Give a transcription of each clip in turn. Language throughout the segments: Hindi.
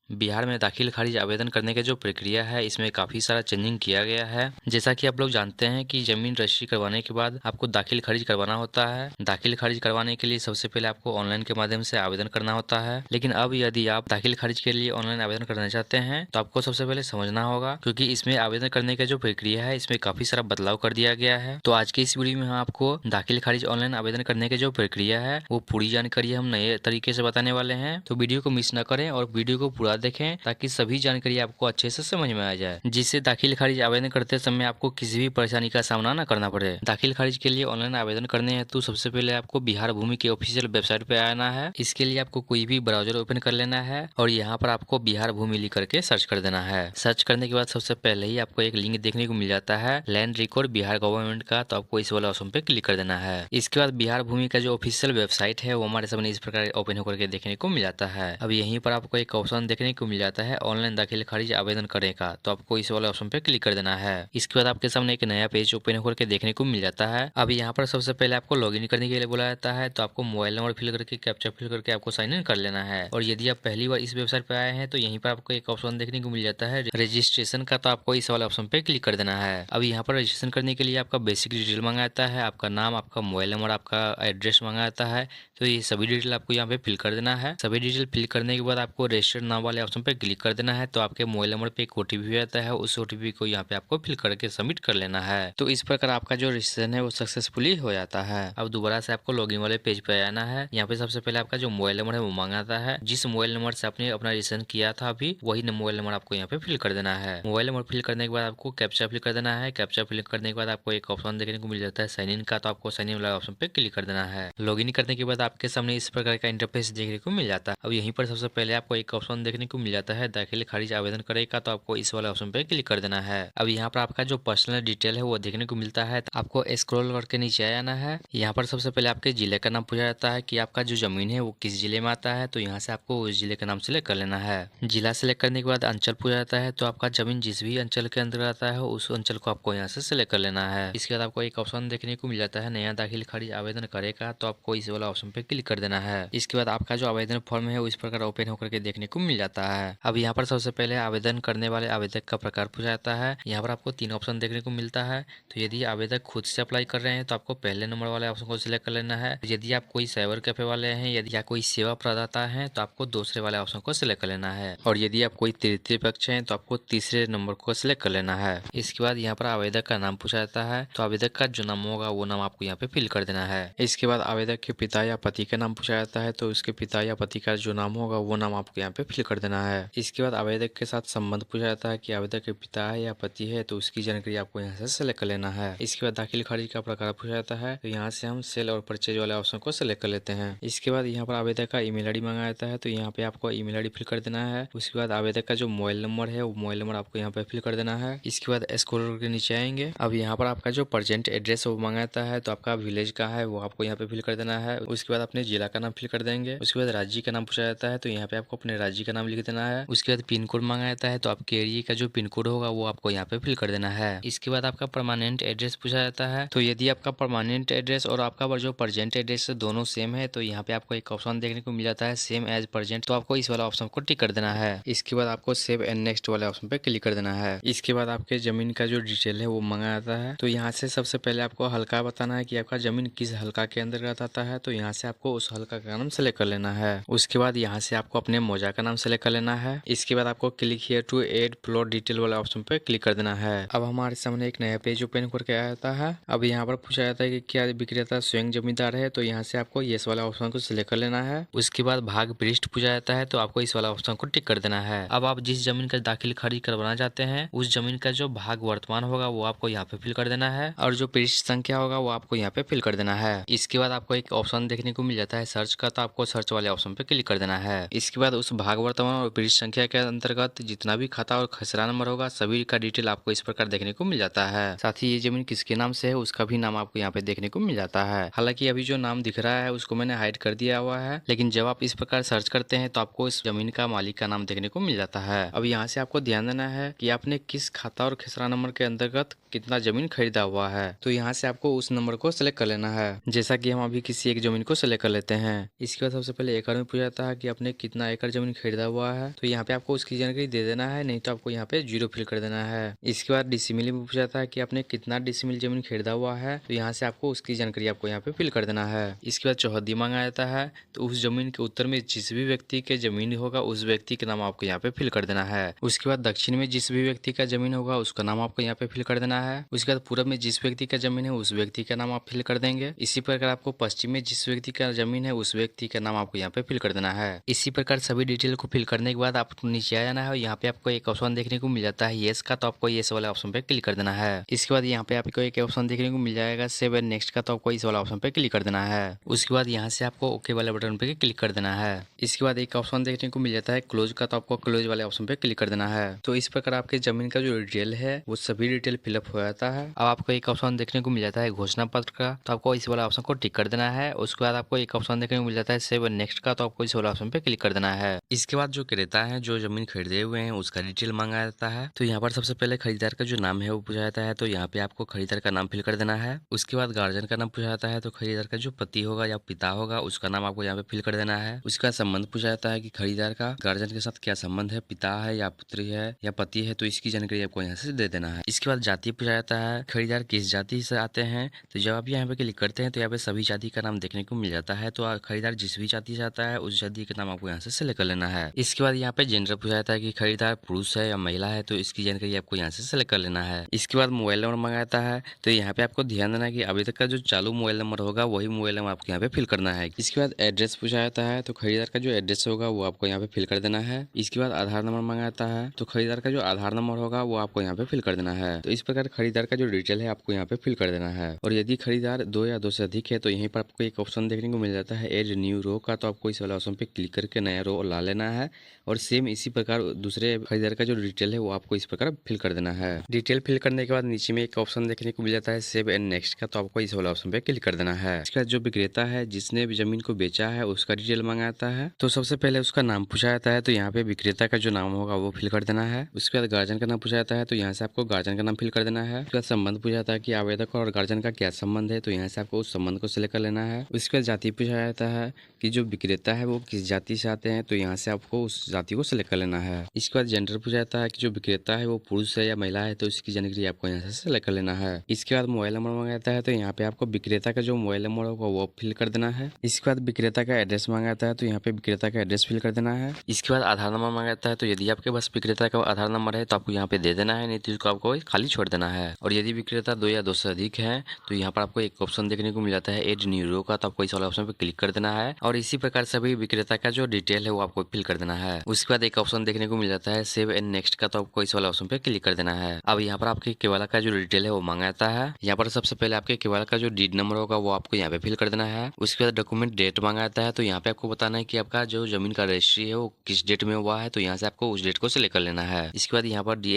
बिहार में दाखिल खारिज आवेदन करने का जो प्रक्रिया है इसमें काफ़ी सारा चेंजिंग किया गया है। जैसा कि आप लोग जानते हैं कि ज़मीन रजिस्ट्री करवाने के बाद आपको दाखिल खारिज करवाना होता है। दाखिल खारिज करवाने के लिए सबसे पहले आपको ऑनलाइन के माध्यम से आवेदन करना होता है। लेकिन अब यदि आप दाखिल खारिज के लिए ऑनलाइन आवेदन करना चाहते हैं तो आपको सबसे पहले समझना होगा, क्योंकि इसमें आवेदन करने का जो प्रक्रिया है इसमें काफ़ी सारा बदलाव कर दिया गया है। तो आज की इस वीडियो में हम आपको दाखिल खारिज ऑनलाइन आवेदन करने की जो प्रक्रिया है वो पूरी जानकारी हम नए तरीके से बताने वाले हैं। तो वीडियो को मिस न करें और वीडियो को पूरा देखें ताकि सभी जानकारी आपको अच्छे से समझ में आ जाए, जिससे दाखिल खारिज आवेदन करते समय आपको किसी भी परेशानी का सामना न करना पड़े। दाखिल खारिज के लिए ऑनलाइन आवेदन करने हेतु सबसे पहले आपको बिहार भूमि के ऑफिशियल वेबसाइट पे आना है। इसके लिए आपको कोई भी ब्राउजर ओपन कर लेना है और यहाँ पर आपको बिहार भूमि लिख करके सर्च कर देना है। सर्च करने के बाद सबसे पहले ही आपको एक लिंक देखने को मिल जाता है लैंड रिकॉर्ड बिहार गवर्नमेंट का, तो आपको इस वाला ऑप्शन पे क्लिक कर देना है। इसके बाद बिहार भूमि का जो ऑफिशियल वेबसाइट है वो हमारे सामने इस प्रकार ओपन होकर के देखने को मिल जाता है। अब यहीं पर आपको एक ऑप्शन देखने को मिल जाता है ऑनलाइन दाखिल खारिज आवेदन करने का, तो आपको इस वाले ऑप्शन पे क्लिक कर देना है। इसके बाद आपके सामने एक नया पेज ओपन होकर के देखने को मिल जाता है। अब यहाँ पर सबसे पहले आपको लॉगिन करने के लिए बोला जाता है, तो आपको मोबाइल नंबर फिल करके कैप्चा फिल करके आपको साइन इन कर लेना है। और यदि आप पहली बार इस वेबसाइट पे आए हैं तो यहीं पर आपको एक ऑप्शन देखने को मिल जाता है रजिस्ट्रेशन का, तो आपको इस वाले ऑप्शन पे क्लिक कर देना है। अब यहाँ पर रजिस्ट्रेशन करने के लिए आपका बेसिक डिटेल मांगा जाता है, आपका नाम, आपका मोबाइल नंबर, आपका एड्रेस मांगा जाता है। तो ये सभी डिटेल आपको यहाँ पे फिल कर देना है। सभी डिटेल फिल करने के बाद आपको रजिस्टर्ड नाम वाले ऑप्शन पे क्लिक कर देना है। तो आपके मोबाइल नंबर पे एक ओटीपी आता है, उस ओटीपी को यहाँ पे आपको फिल करके सबमिट कर लेना है। तो इस प्रकार आपका जो रजिस्ट्रेशन है वो सक्सेसफुली हो जाता है। अब दोबारा से आपको लॉगिन वाले पेज पे आना है। यहाँ पे सबसे पहले आपका जो मोबाइल नंबर है वो मांगाता है। जिस मोबाइल नंबर से आपने अपना रजिस्ट्रेशन किया था अभी, वही मोबाइल नंबर आपको यहाँ पे फिल कर देना है। मोबाइल नंबर फिल करने के बाद आपको कैप्चा फिल कर देना है। कैप्चा फिल करने के बाद आपको एक ऑप्शन देखने को मिल जाता है साइन इन का, तो आपको साइन इन वाला ऑप्शन पे क्लिक कर देना है। लॉगिन करने के बाद आपके सामने इस प्रकार का इंटरफेस देखने को मिल जाता है। अब यहीं पर सबसे पहले आपको एक ऑप्शन देखने को मिल जाता है दाखिल खारिज आवेदन करेगा, तो आपको इस वाले ऑप्शन पे क्लिक कर देना है। अब यहाँ पर आपका जो पर्सनल डिटेल है वो देखने को मिलता है, तो आपको स्क्रॉल करके नीचे आना है। यहाँ पर सबसे पहले आपके जिले का नाम पूछा जाता है कि आपका जो जमीन है वो किस जिले में आता है, तो यहाँ से आपको उस जिले का नाम सिलेक्ट कर लेना है। जिला सिलेक्ट करने के बाद अंचल पूछा जाता है, तो आपका जमीन जिस भी अंचल के अंदर आता है उस अंचल को आपको यहाँ से सिलेक्ट कर लेना है। इसके बाद आपको एक ऑप्शन देखने को मिल जाता है नया दाखिल खारिज आवेदन करेगा, तो आपको इस वाला ऑप्शन पे क्लिक कर देना है। इसके बाद आपका जो आवेदन फॉर्म है वो इस प्रकार ओपन होकर के देखने को मिल जाता है। अब यहाँ पर सबसे पहले आवेदन करने वाले आवेदक का प्रकार पूछा जाता है। यहाँ पर आपको 3 ऑप्शन देखने को मिलता है। तो यदि आवेदक खुद से अप्लाई कर रहे हैं तो आपको पहले नंबर वाले ऑप्शन को सिलेक्ट कर लेना है। यदि आप कोई साइबर कैफे वाले हैं यदि या कोई सेवा प्रदाता है तो आपको दूसरे वाले ऑप्शन को सिलेक्ट कर लेना है। और यदि आप कोई तृतीय पक्ष हैं तो आपको तीसरे नंबर को सिलेक्ट कर लेना है। इसके बाद यहाँ पर आवेदक का नाम पूछा जाता है, तो आवेदक का जो नाम होगा वो नाम आपको यहाँ पे फिल कर देना है। इसके बाद आवेदक के पिता या पति का नाम पूछा जाता है, तो उसके पिता या पति का जो नाम होगा वो नाम आपको यहाँ पे फिल कर देना है। इसके बाद आवेदक के साथ संबंध पूछा जाता है कि आवेदक के पिता है या पति है, तो उसकी जानकारी आपको यहाँ से सिलेक्ट कर लेना है। इसके बाद दाखिल खारिज का प्रकार पूछा जाता है, तो यहाँ से हम सेल और परचेज वाले ऑप्शन को सिलेक्ट कर लेते हैं। इसके बाद यहाँ पर आवेदक का ईमेल आईडी मांगा जाता है, तो यहाँ पे आपको ईमेल आईडी फिल कर देना है। उसके बाद आवेदक का जो मोबाइल नंबर है वो मोबाइल नंबर आपको यहाँ पे फिल कर देना है। इसके बाद स्क्रॉल करके नीचे आएंगे। अब यहाँ पर आपका जो प्रेजेंट एड्रेस वो मांगा जाता है, तो आपका विलेज का है वो आपको यहाँ पे फिल कर देना है। उसके बाद अपने जिला का नाम फिल कर देंगे। उसके बाद राज्य का नाम पूछा जाता है, तो यहाँ पे आपको अपने राज्य का नाम लिख देना है। उसके बाद पिन कोड मांगा जाता है, तो आपके एरिया का जो पिन कोड होगा वो आपको यहाँ पे फिल कर देना है। इसके बाद आपका परमानेंट एड्रेस पूछा जाता है, तो यदि आपका परमानेंट एड्रेस और आपका जो प्रेजेंट एड्रेस दोनों सेम है तो यहाँ पे आपको एक ऑप्शन देखने को मिल जाता है सेम एज प्रेजेंट, तो आपको इस वाला ऑप्शन को टिक कर देना है। इसके बाद आपको सेव एंड नेक्स्ट वाले ऑप्शन पे क्लिक कर देना है। इसके बाद आपके जमीन का जो डिटेल है वो मांगा जाता है, तो यहाँ से सबसे पहले आपको हल्का बताना है कि आपका जमीन किस हल्का के अंतर्गत आता है, तो यहाँ से आपको उस हल्का का नाम सेलेक्ट कर लेना है। उसके बाद यहाँ से आपको अपने मौजा का नाम सेलेक्ट कर लेना है। इसके बाद आपको click here to add plot detail वाला ऑप्शन पे क्लिक कर देना है। अब हमारे सामने एक नया पेज ओपन करके आया जाता है। अब यहाँ पर पूछा जाता है कि क्या विक्रेता स्वयं जमींदार है, तो यहाँ से आपको यस वाला ऑप्शन को सिलेक्ट कर लेना है। उसके बाद भाग पृष्ठ पूछा जाता है, तो आपको इस वाला ऑप्शन को टिक कर देना है। अब आप जिस जमीन का दाखिल खारिज करवाना चाहते हैं उस जमीन का जो भाग वर्तमान होगा वो आपको यहाँ पे फिल कर देना है और जो पृष्ठ संख्या होगा वो आपको यहाँ पे फिल कर देना है। इसके बाद आपको एक ऑप्शन देखने को मिल जाता है सर्च का, तो आपको सर्च वाले ऑप्शन पे क्लिक कर देना है। इसके बाद उस भाग वर्तमान और पृष्ठ संख्या के अंतर्गत जितना भी खाता और खसरा नंबर होगा सभी का डिटेल आपको इस प्रकार देखने को मिल जाता है। साथ ही ये जमीन किसके नाम से है उसका भी नाम आपको यहाँ पे देखने को मिल जाता है। हालांकि अभी जो नाम दिख रहा है उसको मैंने हाइड कर दिया हुआ है, लेकिन जब आप इस प्रकार सर्च करते हैं तो आपको इस जमीन का मालिक का नाम देखने को मिल जाता है। अब यहाँ से आपको ध्यान देना है कि आपने किस खाता और खसरा नंबर के अंतर्गत कितना जमीन खरीदा हुआ है, तो यहाँ से आपको उस नंबर को सिलेक्ट कर लेना है। जैसा कि हम अभी किसी एक जमीन को सेलेक्ट कर लेते हैं। इसके बाद सबसे पहले एकड़ में पूछा जाता है कि आपने कितना एकड़ जमीन खरीदा हुआ है, तो यहाँ पे आपको उसकी जानकारी दे देना है, नहीं तो आपको यहाँ पे 0 फिल कर देना है। इसके बाद डिसिमिल में पूछा जाता है कि आपने कितना डिसिमिल जमीन खरीदा हुआ है, तो यहाँ से आपको उसकी जानकारी आपको यहाँ पे फिल कर देना है। इसके बाद चौहद्दी मांगा जाता है, तो उस जमीन के उत्तर में जिस भी व्यक्ति के जमीन होगा उस व्यक्ति के नाम आपको यहाँ पे फिल कर देना है। उसके बाद दक्षिण में जिस भी व्यक्ति का जमीन होगा उसका नाम आपको यहाँ पे फिल कर देना है। उसके बाद पूरब में जिस व्यक्ति का जमीन है उस व्यक्ति का नाम आप फिल कर देंगे। इसी प्रकार आपको पश्चिम में जिस व्यक्ति का जमीन है उस व्यक्ति का नाम आपको यहाँ पे फिल कर देना है। इसी प्रकार सभी डिटेल को फिल करने के बाद आपको नीचे आ जाना है और यहाँ पे आपको एक ऑप्शन देखने को मिल जाता है येस का, तो आपको येस वाले ऑप्शन पे क्लिक कर देना है। इसके बाद यहाँ पे आपको एक ऑप्शन देखने को मिल जाएगा सेव एंड नेक्स्ट का, तो आपको इस वाला ऑप्शन पे क्लिक कर देना है। उसके बाद यहाँ से आपको ओके वाले बटन पे क्लिक कर देना है। इसके बाद एक ऑप्शन देखने को मिल जाता है क्लोज का, तो आपको क्लोज वाले ऑप्शन पे क्लिक कर देना है। तो इस प्रकार आपके जमीन का जो डिटेल है वो सभी डिटेल फिलअप हो जाता है। अब आपको एक ऑप्शन देखने को मिल जाता है घोषणा पत्र का, तो आपको इस वाला ऑप्शन को टिक कर देना है। उसके बाद आपको एक ऑप्शन देखने को मिल जाता है सेव एंड नेक्स्ट का, तो आपको इस वाला ऑप्शन पे क्लिक कर देना है। इसके बाद जो क्रेता है जो जमीन खरीदे हुए हैं उसका डिटेल मांगा जाता है, तो यहाँ पर सबसे पहले खरीदार का जो नाम है वो पूछा जाता है, तो यहाँ पे आपको खरीदार का नाम फिल कर देना है। उसके बाद गार्जियन का नाम पूछा जाता है, तो खरीदार का जो पति होगा या पिता होगा उसका नाम आपको यहाँ पे फिल कर देना है। उसका संबंध पूछा जाता है कि खरीदार का गार्जियन के साथ क्या संबंध है, पिता है या पुत्री है या पति है, तो इसकी जानकारी आपको यहाँ से दे देना है। इसके बाद जाति पूछा जाता है खरीदार किस जाति से आते हैं, तो जब आप यहाँ पे क्लिक करते हैं तो यहाँ पे सभी जाति का नाम देखने को मिल जाता है, तो खरीदार जिस भी जाति से आता है उस जाति का नाम आपको यहाँ से सेलेक्ट कर लेना है। इसके बाद यहाँ पे जेंडर पूछा जाता है कि खरीदार पुरुष है या महिला है, तो इसकी जानकारी आपको यहाँ से सेलेक्ट कर लेना है। इसके बाद मोबाइल नंबर मांगा जाता है, तो यहाँ पे आपको ध्यान देना है कि अभी तक का जो चालू मोबाइल नंबर होगा वही मोबाइल नंबर आपको यहाँ पे फिल करना है। इसके बाद एड्रेस पूछा जाता है, तो खरीदार का जो एड्रेस होगा वो आपको यहाँ पे फिल कर देना है। इसके बाद आधार नंबर मांगा जाता है, तो खरीदार का जो आधार नंबर होगा वो आपको यहाँ पे फिल कर देना है। तो इस प्रकार खरीदार का जो डिटेल है आपको यहाँ पे फिल कर देना है। और यदि खरीदार 2 या 2 से अधिक है तो यहीं पर आपको एक ऑप्शन देखने को मिल जाता है एड न्यू रो का, तो आपको इस वाला ऑप्शन पे क्लिक करके नया रो ला लेना है। और सेम इसी प्रकार दूसरे खरीदार का जो डिटेल है वो आपको इस प्रकार फिल कर देना है। डिटेल फिल करने के बाद नीचे में एक ऑप्शन देखने को मिल जाता है सेव एंड नेक्स्ट का, तो आपको इस वाला ऑप्शन पे क्लिक कर देना है। इसका जो विक्रेता है जिसने भी जमीन को बेचा है उसका डिटेल मांगा जाता है, तो सबसे पहले उसका नाम पूछा जाता है, तो यहाँ पे विक्रेता का जो नाम होगा वो फिल कर देना है। उसके बाद गार्जियन का नाम पूछा जाता है, तो यहाँ से आपको गार्जियन का नाम फिल कर देना है। उसके बाद संबंध पूछा जाता है कि आवेदक और गार्जियन का क्या संबंध है, तो यहाँ से आपको उस संबंध को सिलेक्ट कर लेना है। उसके बाद जाति पूछा जाता है कि जो विक्रेता है वो किस जाति से आते हैं, तो यहाँ से आपको उस जाति को सिलेक्ट कर लेना है। इसके बाद जेंडर पूछा जाता है कि जो विक्रेता है वो पुरुष है या महिला है, तो इसकी जानकारी आपको यहाँ से सिलेक्ट कर लेना है। इसके बाद मोबाइल नंबर मांगा जाता है, तो यहाँ पे आपको विक्रेता का जो मोबाइल नंबर होगा वो फिल कर देना है। इसके बाद विक्रेता का एड्रेस मांगा जाता है, तो यहाँ पे विक्रेता का एड्रेस फिल कर देना है। इसके बाद आधार नंबर मांगा जाता है, तो यदि आपके पास विक्रेता का आधार नंबर है तो आपको यहाँ पे दे देना है, नहीं तो इसको आपको खाली छोड़ देना है। और यदि विक्रेता 2 या 2 से अधिक है तो यहाँ पर आपको एक ऑप्शन देखने को मिल जाता है एड न्यू रो का, तो आपको इस वाला ऑप्शन पे क्लिक कर देना है। और इसी प्रकार सभी विक्रेता का जो डिटेल है वो आपको फिल कर देना है। उसके बाद एक ऑप्शन देखने को मिल जाता है सेव एंड नेक्स्ट का, तो आपको इस वाला ऑप्शन पे क्लिक कर देना है। अब यहाँ पर आपके केवाला का जो डिटेल है वो मांगा जाता है। यहाँ पर सबसे पहले आपके केवाला का जो डीड नंबर होगा वो आपको यहाँ पे फिल कर देना है। उसके बाद डॉक्यूमेंट डेट मांगा जाता है, तो यहाँ पे आपको बताना है कि आपका जो जमीन का रजिस्ट्री है वो किस डेट में हुआ है, तो यहाँ से आपको उस डेट को सिलेक्ट कर लेना है। इसके बाद यहाँ पर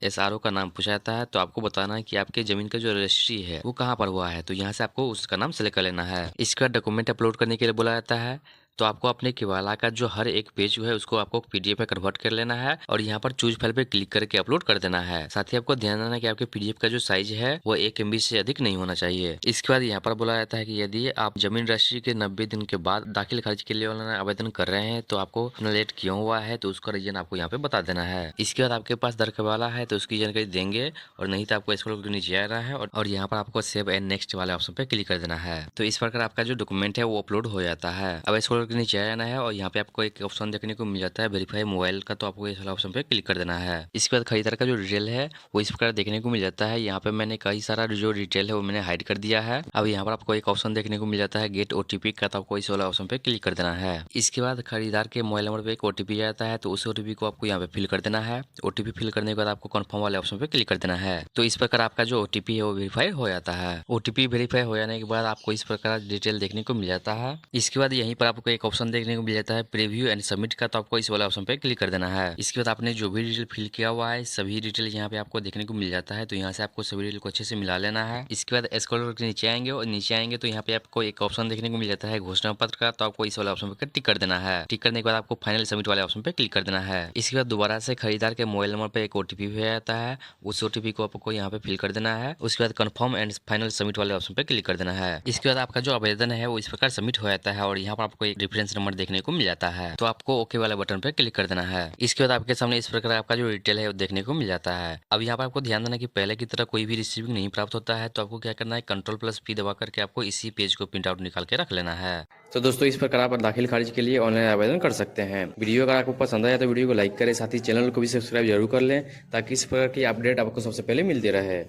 एसआरओ का नाम पूछा जाता है, तो आपको बताना है कि आपके जमीन का जो रजिस्ट्री है वो कहाँ पर हुआ है, तो यहाँ से आपको उसका नाम सिलेक्ट कर लेना है। इसका डॉक्यूमेंट अपलोड करने के लिए बोला जाता है, तो आपको अपने केवाला का जो हर एक पेज है उसको आपको पीडीएफ में कन्वर्ट कर लेना है और यहाँ पर चूज फाइल पे क्लिक करके अपलोड कर देना है। साथ ही आपको ध्यान देना है कि आपके पीडीएफ का जो साइज है वो 1 MB से अधिक नहीं होना चाहिए। इसके बाद यहाँ पर बोला जाता है कि यदि आप जमीन रजिस्ट्री के 90 दिन के बाद दाखिल खारिज के लिए ऑनलाइन आवेदन कर रहे हैं तो आपको लेट क्यों हुआ है, तो उसका रीजन आपको यहाँ पे बता देना है। इसके बाद आपके पास दरकेवाला है तो उसकी जानकारी देंगे और नहीं तो आपको स्क्रॉल करके नीचे आना है और यहाँ पर आपको सेव एंड नेक्स्ट वाले ऑप्शन पे क्लिक कर देना है। तो इस प्रकार आपका जो डॉक्यूमेंट है वो अपलोड हो जाता है। अब स्क्रॉल करके नीचे आना है और यहाँ पे आपको एक ऑप्शन देखने को मिल जाता है वेरीफाई मोबाइल का, तो आपको इस वाला ऑप्शन पे क्लिक कर देना है। इसके बाद खरीदार का जो डिटेल है वो इस प्रकार देखने को मिल जाता है। यहाँ पे मैंने कई सारा जो डिटेल है वो मैंने हाइड कर दिया है। अब यहाँ पर आपको एक ऑप्शन देखने को मिल जाता है गेट ओटीपी का, तो आपको इस वाला ऑप्शन पे क्लिक कर देना है। इसके बाद खरीदार के मोबाइल नंबर पे एक ओटीपी आता है, तो उस ओटीपी को आपको यहाँ पे फिल कर देना है। ओटीपी फिल करने के बाद आपको कन्फर्म वाले ऑप्शन पे क्लिक कर देना है। तो इस प्रकार आपका जो ओटीपी है वो वेरीफाई हो जाता है। ओटीपी वेरीफाई हो जाने के बाद आपको इस प्रकार डिटेल देखने को मिल जाता है। इसके बाद यहीं पर आपको एक ऑप्शन देखने को मिल जाता है प्रीव्यू एंड सबमिट का, तो आपको इस वाले ऑप्शन पे क्लिक कर देना है। इसके बाद आपने जो भी डिटेल फिल किया हुआ है सभी डिटेल यहाँ पे आपको देखने को मिल जाता है, तो यहाँ से आपको सभी डिटेल को अच्छे से मिला लेना है। इसके बाद स्क्रॉल करके नीचे आएंगे और नीचे आएंगे तो यहाँ पे आपको एक ऑप्शन देखने को मिल जाता है घोषणा पत्र का, तो आपको इस वाले ऑप्शन पे टिक कर देना है। टिक करने के बाद आपको फाइनल सबमिट वाले ऑप्शन पे क्लिक कर देना है। इसके बाद दोबारा से खरीदार के मोबाइल नंबर पे एक ओटीपी भेजा जाता है, उस ओटीपी को आपको यहाँ पे फिल कर देना है। उसके बाद कंफर्म एंड फाइनल सबमिट वाले ऑप्शन पे क्लिक कर देना है। इसके बाद आपका जो आवेदन है वो इस प्रकार सबमिट हो जाता है और यहाँ पर आपको एक रेफरेंस नंबर देखने को मिल जाता है, तो आपको ओके वाले बटन पे क्लिक कर देना है। इसके बाद आपके सामने इस प्रकार आपका जो डिटेल है वो देखने को मिल जाता है। अब यहाँ पर आपको ध्यान देना कि पहले की तरह कोई भी रिसीविंग नहीं प्राप्त होता है, तो आपको क्या करना है Ctrl+P दबा करके आपको इसी पेज को प्रिंट आउट निकाल के रख लेना है। तो दोस्तों इस प्रकार आप दाखिल खारिज के लिए ऑनलाइन आवेदन कर सकते हैं। वीडियो अगर आपको पसंद आया तो वीडियो को लाइक करें, साथ ही चैनल को भी सब्सक्राइब जरूर कर लें ताकि इस प्रकार की अपडेट आपको सबसे पहले मिलती रहे।